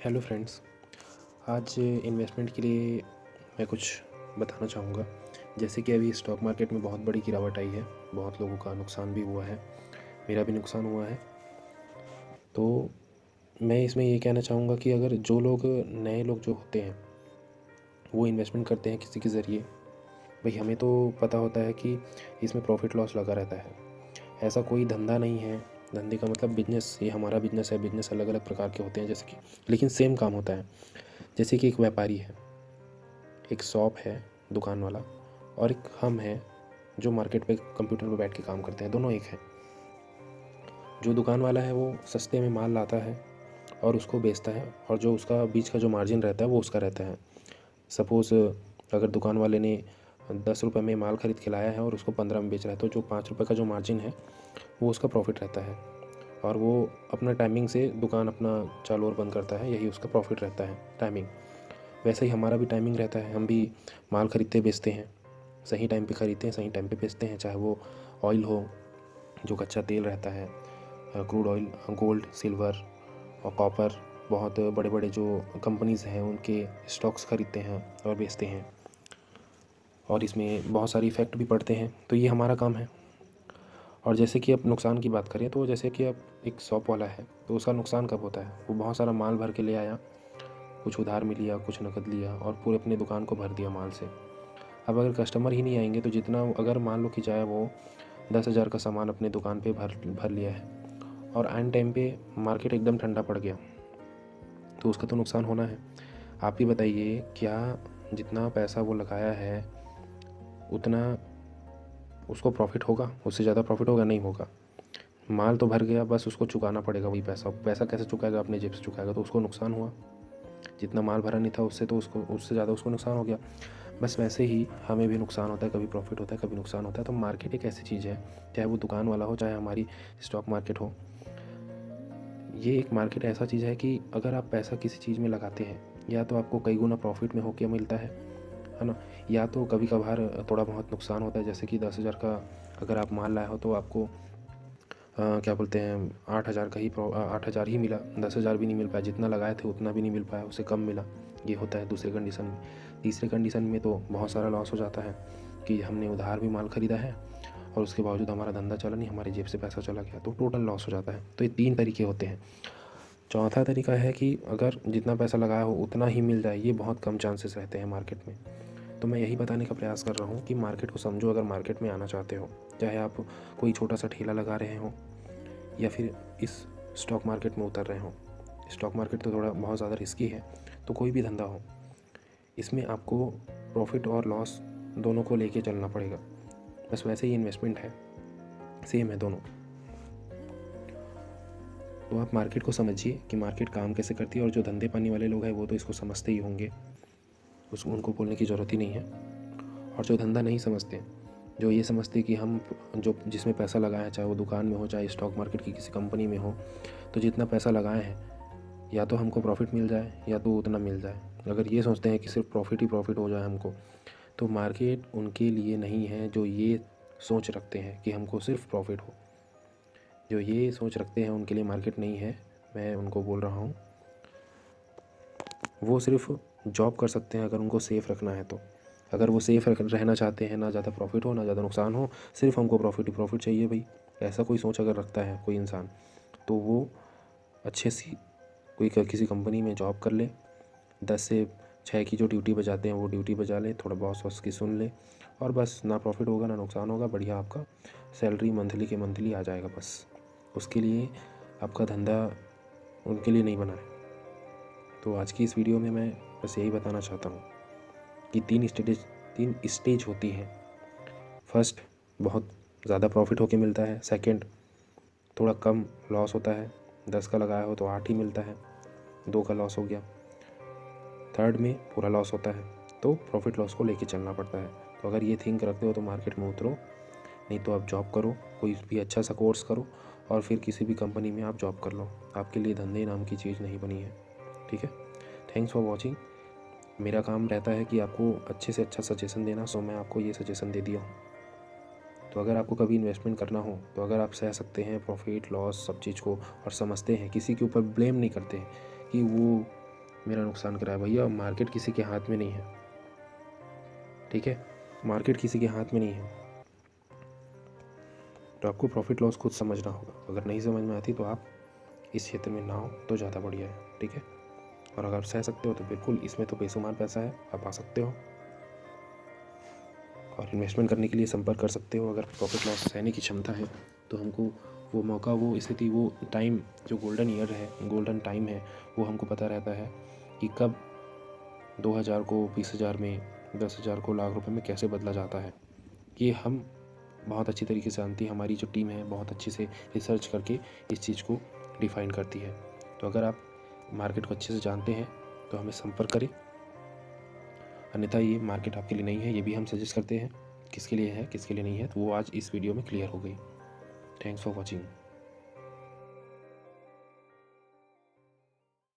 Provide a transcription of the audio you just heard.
Hello friends. आज investment के लिए मैं कुछ बताना चाहूँगा। जैसे कि अभी स्टॉक मार्केट में बहुत बड़ी गिरावट आई है, बहुत लोगों का नुकसान भी हुआ है, मेरा भी नुकसान हुआ है। तो मैं इसमें ये कहना चाहूँगा कि अगर जो लोग नए लोग जो होते हैं वो इन्वेस्टमेंट करते हैं किसी के ज़रिए, भाई हमें तो पता होता है कि इसमें प्रॉफिट लॉस लगा रहता है। ऐसा कोई धंधा नहीं है, धंधे का मतलब बिजनेस, ये हमारा बिजनेस है। बिजनेस अलग अलग प्रकार के होते हैं जैसे कि, लेकिन सेम काम होता है। जैसे कि एक व्यापारी है, एक शॉप है दुकान वाला, और एक हम हैं जो मार्केट पे कंप्यूटर पे बैठ के काम करते हैं, दोनों एक हैं। जो दुकान वाला है वो सस्ते में माल लाता है और उसको बेचता है, और जो उसका बीच का जो मार्जिन रहता है वो उसका रहता है। सपोज़ अगर दुकान वाले ने 10 रुपये में माल खरीद के लाया है और उसको 15 में बेच रहा है, तो जो 5 रुपये का जो मार्जिन है वो उसका प्रॉफिट रहता है। और वो अपना टाइमिंग से दुकान अपना चालू और बंद करता है, यही उसका प्रॉफिट रहता है, टाइमिंग। वैसे ही हमारा भी टाइमिंग रहता है, हम भी माल खरीदते बेचते हैं, सही टाइम पे खरीदते हैं, सही टाइम पे बेचते हैं। चाहे वो ऑयल हो, जो कच्चा तेल रहता है, क्रूड ऑयल, गोल्ड, सिल्वर और कॉपर, बहुत बड़े बड़े जो कंपनीज़ हैं उनके स्टॉक्स खरीदते हैं और बेचते हैं, और इसमें बहुत सारी इफ़ेक्ट भी पड़ते हैं। तो ये हमारा काम है। और जैसे कि अब नुकसान की बात करें तो जैसे कि अब एक शॉप वाला है तो उसका नुकसान कब होता है? वो बहुत सारा माल भर के ले आया, कुछ उधार में लिया, कुछ नकद लिया और पूरे अपने दुकान को भर दिया माल से। अब अगर कस्टमर ही नहीं आएंगे तो जितना, अगर मान लो कि चाहे वो 10,000 का सामान अपने दुकान पे भर भर लिया है और एंड टाइम पे मार्केट एकदम ठंडा पड़ गया, तो उसका तो नुकसान होना है। आप ही बताइए, क्या जितना पैसा वो लगाया है उतना उसको प्रॉफिट होगा? उससे ज़्यादा प्रॉफिट होगा? नहीं होगा। माल तो भर गया, बस उसको चुकाना पड़ेगा वही पैसा। पैसा कैसे चुकाएगा? अपने जेब से चुकाएगा, तो उसको नुकसान हुआ। जितना माल भरा नहीं था उससे, तो उससे ज़्यादा उसको नुकसान हो गया। बस वैसे ही हमें भी नुकसान होता है, कभी प्रॉफिट होता है, कभी नुकसान होता है। तो मार्केट एक ऐसी चीज़ है, चाहे वो दुकान वाला हो, चाहे हमारी स्टॉक मार्केट हो, ये एक मार्केट ऐसा चीज़ है कि अगर आप पैसा किसी चीज़ में लगाते हैं, या तो आपको कई गुना प्रॉफिट में होके मिलता है ना, या तो कभी कभार थोड़ा बहुत नुकसान होता है। जैसे कि 10,000 का अगर आप माल लाए हो तो आपको क्या बोलते हैं 8,000 ही मिला, 10,000 भी नहीं मिल पाया। जितना लगाए थे उतना भी नहीं मिल पाया, उससे कम मिला। ये होता है दूसरे कंडीशन में। तीसरे कंडीशन में तो बहुत सारा लॉस हो जाता है कि हमने उधार भी माल ख़रीदा है और उसके बावजूद हमारा धंधा चला नहीं, हमारी जेब से पैसा चला गया, तो टोटल लॉस हो जाता है। तो ये 3 तरीके होते हैं। चौथा तरीका है कि अगर जितना पैसा लगाया हो उतना ही मिल जाए, ये बहुत कम चांसेस रहते हैं मार्केट में। तो मैं यही बताने का प्रयास कर रहा हूँ कि मार्केट को समझो। अगर मार्केट में आना चाहते हो, चाहे आप कोई छोटा सा ठेला लगा रहे हो या फिर इस स्टॉक मार्केट में उतर रहे हो, स्टॉक मार्केट तो थोड़ा बहुत ज़्यादा रिस्की है, तो कोई भी धंधा हो, इसमें आपको प्रॉफिट और लॉस दोनों को लेके चलना पड़ेगा। बस वैसे ही इन्वेस्टमेंट है, सेम है दोनों। तो आप मार्केट को समझिए कि मार्केट काम कैसे करती है, और जो धंधे पानी वाले लोग हैं वो तो इसको समझते ही होंगे, उनको बोलने की ज़रूरत ही नहीं है। और जो धंधा नहीं समझते, जो ये समझते कि हम जो जिसमें पैसा लगाए हैं, चाहे वो दुकान में हो, चाहे स्टॉक मार्केट की किसी कंपनी में हो, तो जितना पैसा लगाए हैं या तो हमको प्रॉफिट मिल जाए या तो उतना मिल जाए। अगर ये सोचते हैं कि सिर्फ प्रॉफिट ही प्रॉफिट हो जाए हमको, तो मार्केट उनके लिए नहीं है। जो ये सोच रखते हैं कि हमको सिर्फ प्रॉफिट हो, जो ये सोच रखते हैं, उनके लिए मार्केट नहीं है। मैं उनको बोल रहा हूँ, वो सिर्फ जॉब कर सकते हैं अगर उनको सेफ़ रखना है तो। अगर वो सेफ़ रहना चाहते हैं, ना ज़्यादा प्रॉफिट हो ना ज़्यादा नुकसान हो, सिर्फ हमको प्रॉफिट ही प्रॉफिट चाहिए भाई, ऐसा कोई सोच अगर रखता है कोई इंसान, तो वो अच्छे सी कोई किसी कंपनी में जॉब कर ले। 10 से 6 की जो ड्यूटी बजाते हैं वो ड्यूटी बजा ले, थोड़ा बॉस वॉस की सुन ले, और बस ना प्रॉफिट होगा ना नुकसान होगा, बढ़िया आपका सैलरी मंथली के मंथली आ जाएगा। बस उसके लिए आपका धंधा उनके लिए नहीं बना है। तो आज की इस वीडियो में मैं बस यही बताना चाहता हूँ कि 3 स्टेज होती हैं। फर्स्ट, बहुत ज़्यादा प्रॉफिट होके मिलता है। सेकंड, थोड़ा कम लॉस होता है, 10 का लगाया हो तो 8 ही मिलता है, 2 का लॉस हो गया। थर्ड में पूरा लॉस होता है, तो प्रॉफिट लॉस को लेके चलना पड़ता है। तो अगर ये थिंक रखते हो तो मार्केट में उतरो, नहीं तो आप जॉब करो, कोई भी अच्छा सा कोर्स करो और फिर किसी भी कंपनी में आप जॉब कर लो। आपके लिए धंधे नाम की चीज़ नहीं बनी है। ठीक है, थैंक्स फॉर वॉचिंग। मेरा काम रहता है कि आपको अच्छे से अच्छा सजेशन देना, सो मैं आपको ये सजेशन दे दिया हूँ। तो अगर आपको कभी इन्वेस्टमेंट करना हो, तो अगर आप सह सकते हैं प्रॉफिट लॉस सब चीज़ को, और समझते हैं, किसी के ऊपर ब्लेम नहीं करते हैं कि वो मेरा नुकसान करा है। भैया मार्केट किसी के हाथ में नहीं है, ठीक है, मार्केट किसी के हाथ में नहीं है। तो आपको प्रॉफिट लॉस खुद समझना होगा। अगर नहीं समझ में आती तो आप इस क्षेत्र में ना हो तो ज़्यादा बढ़िया है, ठीक है। और अगर सह सकते हो तो बिल्कुल, इसमें तो बेशुमार पैसा है, आप आ सकते हो और इन्वेस्टमेंट करने के लिए संपर्क कर सकते हो। अगर प्रॉफिट लॉस सहने की क्षमता है तो हमको वो मौका, वो स्थिति, वो टाइम, जो गोल्डन ईयर है, गोल्डन टाइम है, वो हमको पता रहता है कि कब 2000 को 20,000 में, 10,000 को लाख रुपए में कैसे बदला जाता है। ये हम बहुत अच्छी तरीके से जानती है। हमारी जो टीम है बहुत अच्छे से रिसर्च करके इस चीज़ को डिफ़ाइन करती है। तो अगर आप मार्केट को अच्छे से जानते हैं तो हमें संपर्क करें, अन्यथा ये मार्केट आपके लिए नहीं है। ये भी हम सजेस्ट करते हैं किसके लिए है, किसके लिए नहीं है, तो वो आज इस वीडियो में क्लियर हो गई। Thanks for watching.